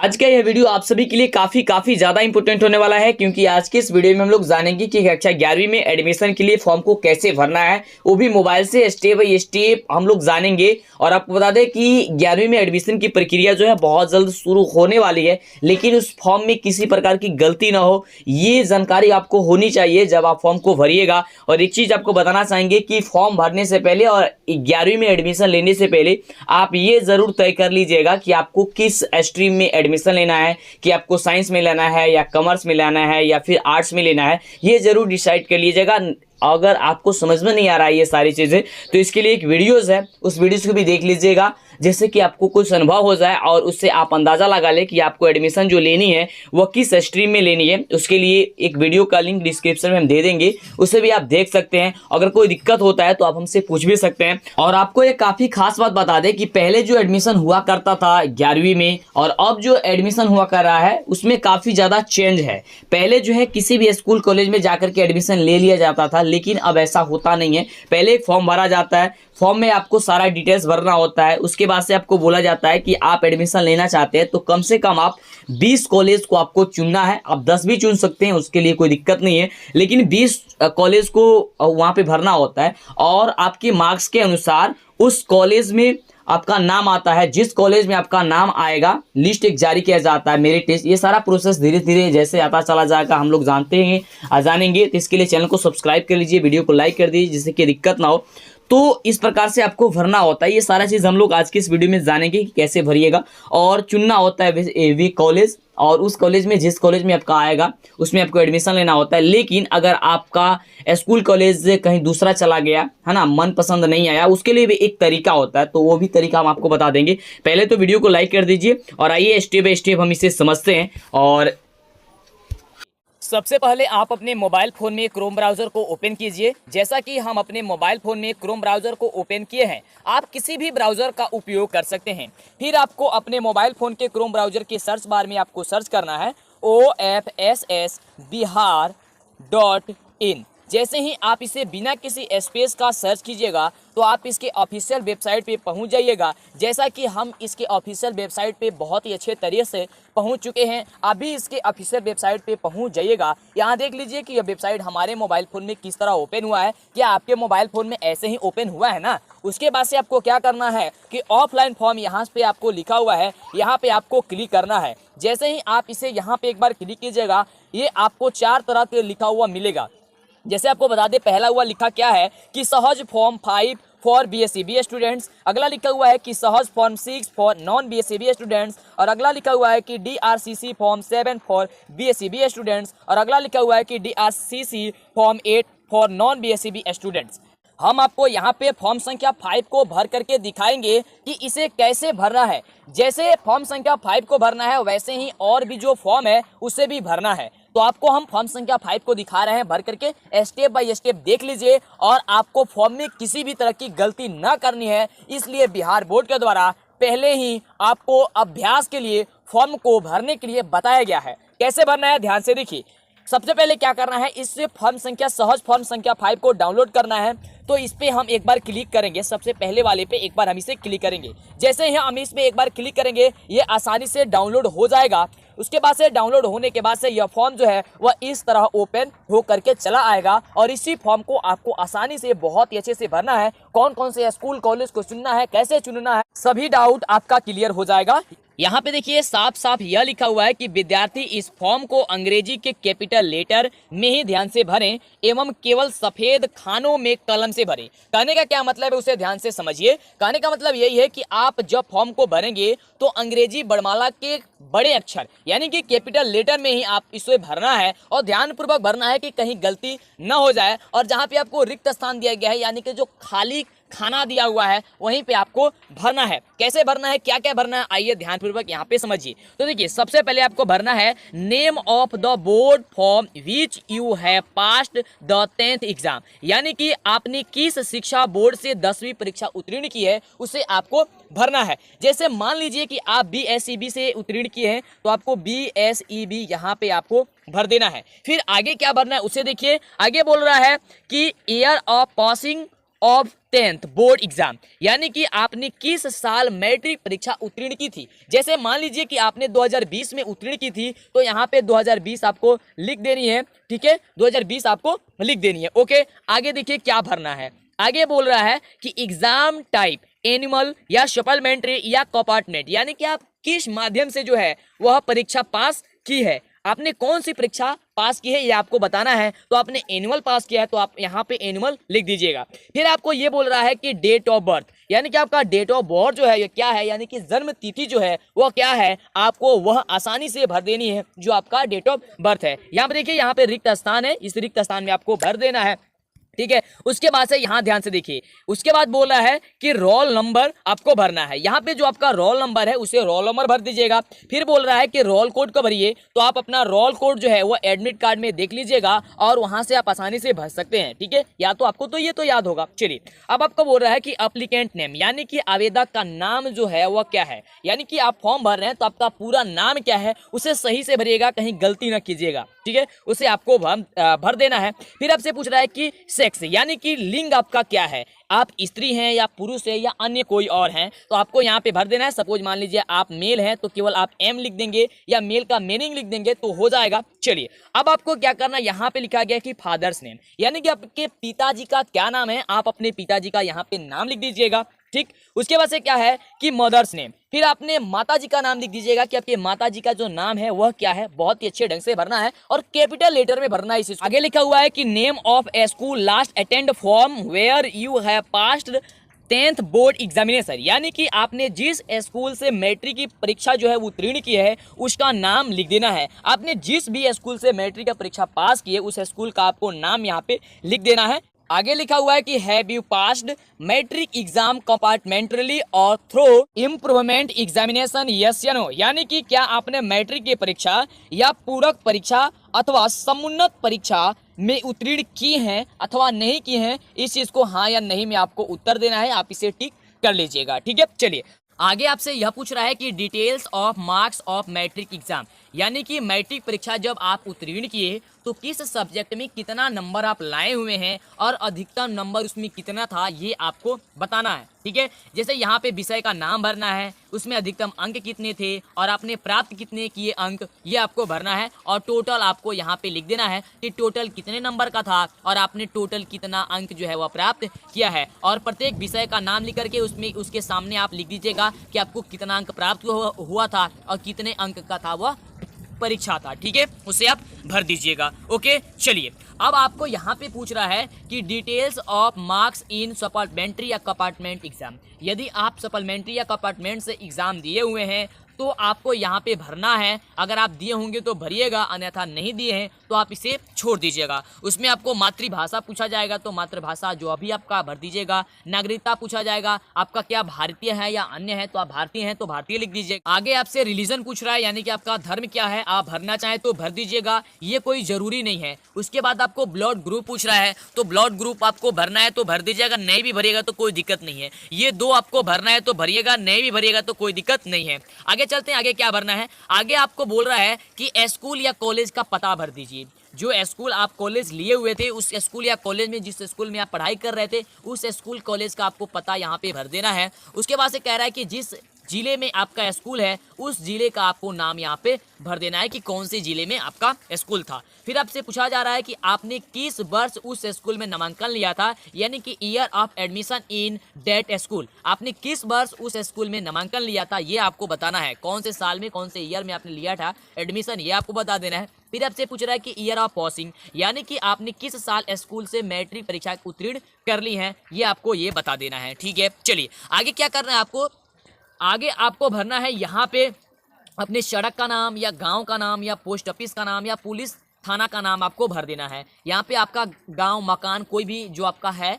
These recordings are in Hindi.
आज का यह वीडियो आप सभी के लिए काफी ज्यादा इंपॉर्टेंट होने वाला है, क्योंकि आज के इस वीडियो में हम लोग जानेंगे कि कक्षा 11वीं में एडमिशन के लिए फॉर्म को कैसे भरना है, वो भी मोबाइल से स्टेप बाय स्टेप हम लोग जानेंगे। और आपको बता दें कि 11वीं में एडमिशन की प्रक्रिया जो है बहुत जल्द शुरू होने वाली है, लेकिन उस फॉर्म में किसी प्रकार की गलती ना हो, ये जानकारी आपको होनी चाहिए जब आप फॉर्म को भरिएगा। और एक चीज आपको बताना चाहेंगे कि फॉर्म भरने से पहले और 11वीं में एडमिशन लेने से पहले आप ये जरूर तय कर लीजिएगा कि आपको किस स्ट्रीम में एडमिशन लेना है, कि आपको साइंस में लेना है या कॉमर्स में लेना है या फिर आर्ट्स में लेना है। ये जरूर डिसाइड कर लीजिएगा। अगर आपको समझ में नहीं आ रहा है ये सारी चीज़ें, तो इसके लिए एक वीडियोज़ है, उस वीडियोज़ को भी देख लीजिएगा, जैसे कि आपको कुछ अनुभव हो जाए और उससे आप अंदाज़ा लगा लें कि आपको एडमिशन जो लेनी है वो किस स्ट्रीम में लेनी है। उसके लिए एक वीडियो का लिंक डिस्क्रिप्शन में हम दे देंगे, उसे भी आप देख सकते हैं। अगर कोई दिक्कत होता है तो आप हमसे पूछ भी सकते हैं। और आपको एक काफ़ी खास बात बता दें कि पहले जो एडमिशन हुआ करता था 11वीं में और अब जो एडमिशन हुआ कर रहा है उसमें काफ़ी ज़्यादा चेंज है। पहले जो है किसी भी स्कूल कॉलेज में जाकर के एडमिशन ले लिया जाता था, लेकिन अब ऐसा होता नहीं है। पहले एक फॉर्म भरा जाता है, फॉर्म में आपको सारा डिटेल्स भरना होता है, उसके बाद से आपको बोला जाता है कि आप एडमिशन लेना चाहते हैं तो कम से कम आप 20 कॉलेज को आपको चुनना है। आप 10 भी चुन सकते हैं, उसके लिए कोई दिक्कत नहीं है, लेकिन 20 कॉलेज को वहाँ पे भरना होता है। और आपके मार्क्स के अनुसार उस कॉलेज में आपका नाम आता है, जिस कॉलेज में आपका नाम आएगा लिस्ट एक जारी किया जाता है, मेरिट टेस्ट। ये सारा प्रोसेस धीरे धीरे जैसे आता चला जाएगा हम लोग जानेंगे। तो इसके लिए चैनल को सब्सक्राइब कर लीजिए, वीडियो को लाइक कर दीजिए जिससे कि दिक्कत ना हो। तो इस प्रकार से आपको भरना होता है। ये सारा चीज़ हम लोग आज की इस वीडियो में जानेंगे कि कैसे भरिएगा। और चुनना होता है वी कॉलेज, और उस कॉलेज में जिस कॉलेज में आपका आएगा उसमें आपको एडमिशन लेना होता है। लेकिन अगर आपका स्कूल कॉलेज कहीं दूसरा चला गया है ना, मन पसंद नहीं आया, उसके लिए भी एक तरीका होता है, तो वो भी तरीका हम आपको बता देंगे। पहले तो वीडियो को लाइक कर दीजिए और आइए स्टेप बाय स्टेप हम इसे समझते हैं। और सबसे पहले आप अपने मोबाइल फ़ोन में क्रोम ब्राउज़र को ओपन कीजिए। जैसा कि हम अपने मोबाइल फ़ोन में क्रोम ब्राउज़र को ओपन किए हैं, आप किसी भी ब्राउज़र का उपयोग कर सकते हैं। फिर आपको अपने मोबाइल फ़ोन के क्रोम ब्राउज़र के सर्च बार में आपको सर्च करना है OFSS-Bihar.in। जैसे ही आप इसे बिना किसी स्पेस का सर्च कीजिएगा तो आप इसके ऑफिशियल वेबसाइट पे पहुंच जाइएगा। जैसा कि हम इसके ऑफिशियल वेबसाइट पे बहुत ही अच्छे तरीके से पहुंच चुके हैं, आप भी इसके ऑफिशियल वेबसाइट पे पहुंच जाइएगा। यहाँ देख लीजिए कि यह वेबसाइट हमारे मोबाइल फ़ोन में किस तरह ओपन हुआ है। क्या आपके मोबाइल फ़ोन में ऐसे ही ओपन हुआ है ना? उसके बाद से आपको क्या करना है कि ऑफलाइन फॉर्म यहाँ पे आपको लिखा हुआ है, यहाँ पे आपको क्लिक करना है। जैसे ही आप इसे यहाँ पे एक बार क्लिक कीजिएगा, ये आपको 4 तरह के लिखा हुआ मिलेगा। जैसे आपको बता दें, पहला हुआ लिखा क्या है कि सहज फॉर्म 5 फॉर BSc स्टूडेंट्स। अगला लिखा हुआ है कि सहज form 6 for non BSc students. और अगला लिखा हुआ है कि DRCC form 7 for BSc students. और अगला लिखा हुआ है कि DRCC form 8 for non BSc students. हम आपको यहाँ पे फॉर्म संख्या 5 को भर करके दिखाएंगे कि इसे कैसे भरना है। जैसे फॉर्म संख्या 5 को भरना है, वैसे ही और भी जो फॉर्म है उसे भी भरना है। तो आपको हम फॉर्म संख्या 5 को दिखा रहे हैं, भर करके स्टेप बाय स्टेप देख लीजिए। और आपको फॉर्म में किसी भी तरह की गलती न करनी है, इसलिए बिहार बोर्ड के द्वारा पहले ही आपको अभ्यास के लिए फॉर्म को भरने के लिए बताया गया है। कैसे भरना है ध्यान से देखिए। सबसे पहले क्या करना है, इससे फॉर्म संख्या सहज फॉर्म संख्या 5 को डाउनलोड करना है। तो इस पे हम एक बार क्लिक करेंगे, सबसे पहले वाले पे एक बार हम इसे क्लिक करेंगे। जैसे ही हम इस पे एक बार क्लिक करेंगे, ये आसानी से डाउनलोड हो जाएगा। उसके बाद से डाउनलोड होने के बाद से यह फॉर्म जो है वह इस तरह ओपन हो करके चला आएगा। और इसी फॉर्म को आपको आसानी से बहुत ही अच्छे से भरना है। कौन कौन से स्कूल कॉलेज को चुनना है, कैसे चुनना है, सभी डाउट आपका क्लियर हो जाएगा। यहाँ पे देखिए साफ साफ यह लिखा हुआ है कि विद्यार्थी इस फॉर्म को अंग्रेजी के कैपिटल लेटर में ही ध्यान से भरें एवं केवल सफेद खानों में कलम से भरें। कहने का क्या मतलब है उसे ध्यान से समझिए। कहने का मतलब यही है कि आप जब फॉर्म को भरेंगे तो अंग्रेजी वर्णमाला के बड़े अक्षर यानी कि कैपिटल लेटर में ही आप इसे भरना है, और ध्यानपूर्वक भरना है कि कहीं गलती न हो जाए। और जहाँ पे आपको रिक्त स्थान दिया गया है यानी कि जो खाली खाना दिया हुआ है वहीं पे आपको भरना है। कैसे भरना है, क्या क्या भरना है, आइए ध्यानपूर्वक यहाँ पे समझिए। तो देखिए सबसे पहले आपको भरना है name of the board form which you have passed the 10th exam, यानी कि आपने किस शिक्षा बोर्ड से 10वीं परीक्षा उत्तीर्ण की है उसे आपको भरना है। जैसे मान लीजिए कि आप BSEB से उत्तीर्ण किए हैं तो आपको BSEB यहाँ पे आपको भर देना है। फिर आगे क्या भरना है उसे देखिए। आगे बोल रहा है कि year of passing of 10th board exam, यानी कि आपने किस साल मैट्रिक परीक्षा उत्तीर्ण की थी। जैसे मान लीजिए कि आपने 2020 में उत्तीर्ण की थी, तो यहाँ पे 2020 आपको लिख देनी है, ठीक है, 2020 आपको लिख देनी है। ओके, आगे देखिए क्या भरना है। आगे बोल रहा है कि एग्जाम टाइप एनिमल या सप्लीमेंट्री या कंपार्टमेंट, यानी कि आप किस माध्यम से जो है वह परीक्षा पास की है, आपने कौन सी परीक्षा पास की है ये आपको बताना है। तो आपने एनुअल पास किया है तो आप यहाँ पे एनुअल लिख दीजिएगा। फिर आपको ये बोल रहा है कि डेट ऑफ बर्थ, यानी कि आपका डेट ऑफ बर्थ जो है ये क्या है, यानी कि जन्म तिथि जो है वह क्या है, आपको वह आसानी से भर देनी है जो आपका डेट ऑफ बर्थ है। यहाँ पे देखिए, यहाँ पे रिक्त स्थान है, इस रिक्त स्थान में आपको भर देना है, ठीक है। उसके बाद से यहाँ ध्यान से देखिए, उसके बाद बोल रहा है कि रोल नंबर आपको भरना है। यहाँ पे जो आपका रोल नंबर है उसे रोल नंबर भर दीजिएगा। फिर बोल रहा है कि रोल कोड को भरिए, तो आप अपना रोल कोड जो है वो एडमिट कार्ड में देख लीजिएगा और वहां से आप आसानी से भर सकते हैं, ठीक है। या तो आपको तो ये तो याद होगा। चलिए, अब आपको बोल रहा है कि अप्लीकेंट नेम, यानी कि आवेदक का नाम जो है वह क्या है, यानी कि आप फॉर्म भर रहे हैं तो आपका पूरा नाम क्या है उसे सही से भरिएगा, कहीं गलती ना कीजिएगा, ठीक है, उसे आपको भर देना है। फिर आपसे पूछ रहा है कि सेक्स, यानी कि लिंग आपका क्या है, आप स्त्री हैं या पुरुष है या अन्य कोई और हैं, तो आपको यहाँ पे भर देना है। सपोज मान लीजिए आप मेल हैं तो केवल आप एम लिख देंगे या मेल का मीनिंग लिख देंगे तो हो जाएगा। चलिए, अब आपको क्या करना है, यहाँ पे लिखा गया कि फादर्स नेम, यानी कि आपके पिताजी का क्या नाम है, आप अपने पिताजी का यहाँ पे नाम लिख दीजिएगा, ठीक। उसके बाद से क्या है कि मदर्स नेम, फिर आपने माताजी का नाम लिख दीजिएगा कि आपके माताजी का जो नाम है वह क्या है, बहुत ही अच्छे ढंग से भरना है और कैपिटल लेटर में भरना है इसे। आगे लिखा हुआ है कि name of a school last attend form where you have passed 10th board examination, यानी कि आपने जिस स्कूल से मैट्रिक की परीक्षा जो है वो उत्तीर्ण की है उसका नाम लिख देना है। आपने जिस भी स्कूल से मैट्रिक की परीक्षा पास की है उस स्कूल का आपको नाम यहाँ पे लिख देना है। आगे लिखा हुआ है कि have you passed matric exam compartmentally और थ्रू इम्प्रूवमेंट एग्जामिनेशन, यस या नो, यानी कि क्या आपने मैट्रिक की परीक्षा या पूरक परीक्षा अथवा समुन्नत परीक्षा में उत्तीर्ण की हैं अथवा नहीं की हैं, इस चीज को हाँ या नहीं में आपको उत्तर देना है, आप इसे टिक कर लीजिएगा, ठीक है। चलिए, आगे आपसे यह पूछ रहा है कि details of marks of matric exam, यानी कि मैट्रिक परीक्षा जब आप उत्तीर्ण किए तो किस सब्जेक्ट में कितना नंबर आप लाए हुए हैं और अधिकतम नंबर उसमें कितना था ये आपको बताना है, ठीक है। जैसे यहाँ पे विषय का नाम भरना है, उसमें अधिकतम अंक कितने थे और आपने प्राप्त कितने किए अंक, ये आपको भरना है। और टोटल आपको यहाँ पे लिख देना है कि टोटल कितने नंबर का था और आपने टोटल कितना अंक जो है वह प्राप्त किया है। और प्रत्येक विषय का नाम लिख करके उसमें उसके सामने आप लिख दीजिएगा कि आपको कितना अंक प्राप्त हुआ था और कितने अंक का था वह परीक्षा था, ठीक है, उसे आप भर दीजिएगा। ओके, चलिए, अब आपको यहाँ पे पूछ रहा है कि details of marks in supplementary या कंपार्टमेंट एग्जाम, यदि आप सप्लीमेंट्री या कंपार्टमेंट से एग्जाम दिए हुए हैं तो आपको यहाँ पे भरना है। अगर आप दिए होंगे तो भरिएगा, अन्यथा नहीं दिए हैं तो आप इसे छोड़ दीजिएगा। उसमें आपको मातृभाषा पूछा जाएगा तो मातृभाषा जो अभी आपका भर दीजिएगा। नागरिकता पूछा जाएगा, आपका क्या भारतीय है या अन्य है, तो आप भारतीय हैं तो भारतीय लिख दीजिएगा। आगे आपसे रिलीजन पूछ रहा है, यानी कि आपका धर्म क्या है, आप भरना चाहें तो भर दीजिएगा, ये कोई जरूरी नहीं है। उसके बाद आपको ब्लड ग्रुप पूछ रहा है, तो ब्लड ग्रुप आपको भरना है तो भर दीजिएगा, नहीं भी भरिएगा तो कोई दिक्कत नहीं है। ये दो आपको भरना है तो भरिएगा, नहीं भी भरिएगा तो कोई दिक्कत नहीं है। आगे चलते हैं, आगे क्या भरना है। आगे आपको बोल रहा है कि स्कूल या कॉलेज का पता भर दीजिए। जो स्कूल आप कॉलेज लिए हुए थे उस स्कूल या कॉलेज में जिस स्कूल में आप पढ़ाई कर रहे थे उस स्कूल कॉलेज का आपको पता यहाँ पे भर देना है। उसके बाद से कह रहा है कि जिस जिले में आपका स्कूल है उस जिले का आपको नाम यहाँ पे भर देना है कि कौन से जिले में आपका स्कूल था। फिर आपसे पूछा जा रहा है कि आपने किस वर्ष उस स्कूल में नामांकन लिया था, यानी कि year of admission in that school, आपने किस वर्ष उस स्कूल में नामांकन लिया था ये आपको बताना है। कौन से साल में कौन से ईयर में आपने लिया था एडमिशन, ये आपको बता देना है। फिर आपसे पूछ रहा है कि ईयर ऑफ पासिंग, यानी कि आपने किस साल स्कूल से मैट्रिक परीक्षा उत्तीर्ण कर ली है, ये आपको ये बता देना है, ठीक है। चलिए, आगे क्या करना है आपको, आगे आपको भरना है यहाँ पे अपने सड़क का नाम या गांव का नाम या पोस्ट ऑफिस का नाम या पुलिस थाना का नाम आपको भर देना है। यहाँ पे आपका गांव मकान कोई भी जो आपका है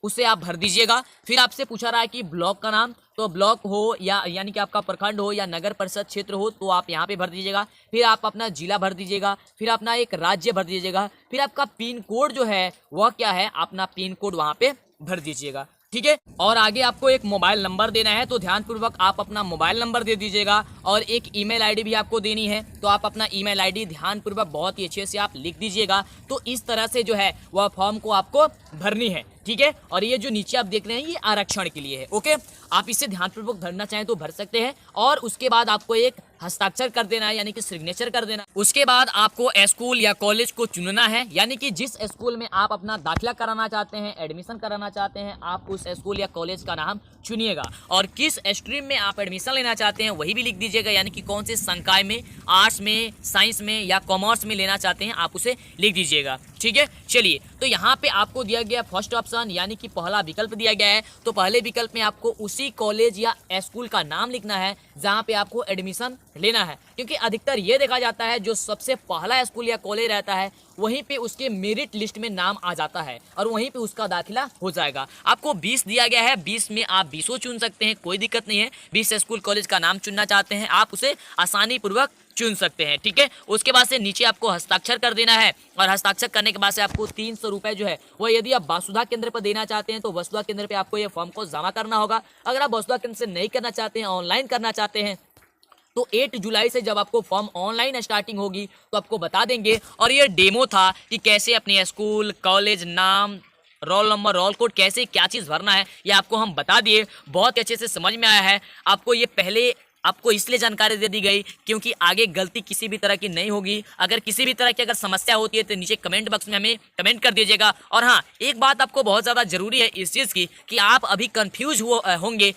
उसे आप भर दीजिएगा। फिर आपसे पूछा रहा है कि ब्लॉक का नाम, तो ब्लॉक हो या यानी कि आपका प्रखंड हो या नगर परिषद क्षेत्र हो तो आप यहाँ पे भर दीजिएगा। फिर आप अपना जिला भर दीजिएगा, फिर अपना एक राज्य भर दीजिएगा, फिर आपका पिन कोड जो है वह क्या है, अपना पिन कोड वहाँ पे भर दीजिएगा, ठीक है। और आगे आपको एक मोबाइल नंबर देना है, तो ध्यानपूर्वक आप अपना मोबाइल नंबर दे दीजिएगा और एक ईमेल आईडी भी आपको देनी है, तो आप अपना ईमेल आईडी ध्यानपूर्वक बहुत ही अच्छे से आप लिख दीजिएगा। तो इस तरह से जो है वह फॉर्म को आपको भरनी है, ठीक है। और ये जो नीचे आप देख रहे हैं ये आरक्षण के लिए है, ओके। आप इसे ध्यानपूर्वक भरना चाहें तो भर सकते हैं और उसके बाद आपको एक हस्ताक्षर कर देना है, यानी कि सिग्नेचर कर देना। उसके बाद आपको स्कूल या कॉलेज को चुनना है, यानी कि जिस स्कूल में आप अपना दाखिला कराना चाहते हैं, एडमिशन कराना चाहते हैं, आप उस स्कूल या कॉलेज का नाम चुनिएगा। और किस स्ट्रीम में आप एडमिशन लेना चाहते हैं वही भी लिख दीजिएगा, यानी कि कौन से संकाय में, आर्ट्स में, साइंस में या कॉमर्स में लेना चाहते हैं आप उसे लिख दीजिएगा, ठीक है। चलिए, तो यहाँ पे आपको दिया गया फर्स्ट ऑप्शन, यानी कि पहला विकल्प दिया गया है। तो पहले विकल्प में आपको उसी कॉलेज या स्कूल का नाम लिखना है जहाँ पे आपको एडमिशन लेना है, क्योंकि अधिकतर ये देखा जाता है जो सबसे पहला स्कूल या कॉलेज रहता है वहीं पे उसके मेरिट लिस्ट में नाम आ जाता है और वहीं पे उसका दाखिला हो जाएगा। आपको 20 दिया गया है, 20 में आप 20 चुन सकते हैं, कोई दिक्कत नहीं है। 20 स्कूल कॉलेज का नाम चुनना चाहते हैं आप उसे आसानी पूर्वक चुन सकते हैं, ठीक है। उसके बाद से नीचे आपको हस्ताक्षर कर देना है और हस्ताक्षर करने के बाद से आपको 300 रुपए जो है वो यदि आप वसुधा केंद्र पर देना चाहते हैं तो वसुधा केंद्र पे आपको ये फॉर्म को जमा करना होगा। अगर आप वसुधा केंद्र से नहीं करना चाहते हैं, ऑनलाइन करना चाहते हैं, तो 8 जुलाई से जब आपको फॉर्म ऑनलाइन स्टार्टिंग होगी तो आपको बता देंगे। और ये डेमो था कि कैसे अपने स्कूल, कॉलेज नाम, रोल नंबर, रोल कोड, कैसे क्या चीज़ भरना है ये आपको हम बता दिए, बहुत अच्छे से समझ में आया है आपको। ये पहले आपको इसलिए जानकारी दे दी गई क्योंकि आगे गलती किसी भी तरह की नहीं होगी। अगर किसी भी तरह की अगर समस्या होती है तो नीचे कमेंट बॉक्स में हमें कमेंट कर दीजिएगा। और हाँ, एक बात आपको बहुत ज़्यादा जरूरी है इस चीज़ की कि आप अभी कंफ्यूज होंगे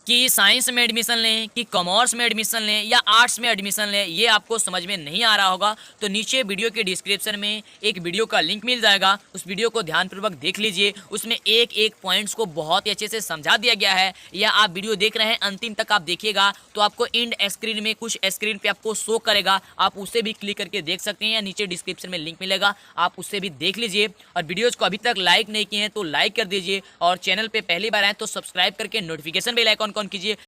कि साइंस में एडमिशन लें कि कॉमर्स में एडमिशन लें या आर्ट्स में एडमिशन लें, ये आपको समझ में नहीं आ रहा होगा तो नीचे वीडियो के डिस्क्रिप्शन में एक वीडियो का लिंक मिल जाएगा, उस वीडियो को ध्यानपूर्वक देख लीजिए। उसमें एक एक पॉइंट्स को बहुत ही अच्छे से समझा दिया गया है। या आप वीडियो देख रहे हैं, अंतिम तक आप देखिएगा तो आपको इंड स्क्रीन में कुछ स्क्रीन पे आपको शो करेगा, आप उसे भी क्लिक करके देख सकते हैं या नीचे डिस्क्रिप्शन में लिंक मिलेगा, आप उससे भी देख लीजिए। और वीडियोज़ को अभी तक लाइक नहीं किए हैं तो लाइक कर दीजिए और चैनल पर पहली बार आए तो सब्सक्राइब करके नोटिफिकेशन बेल आइकॉन ऑन कीजिए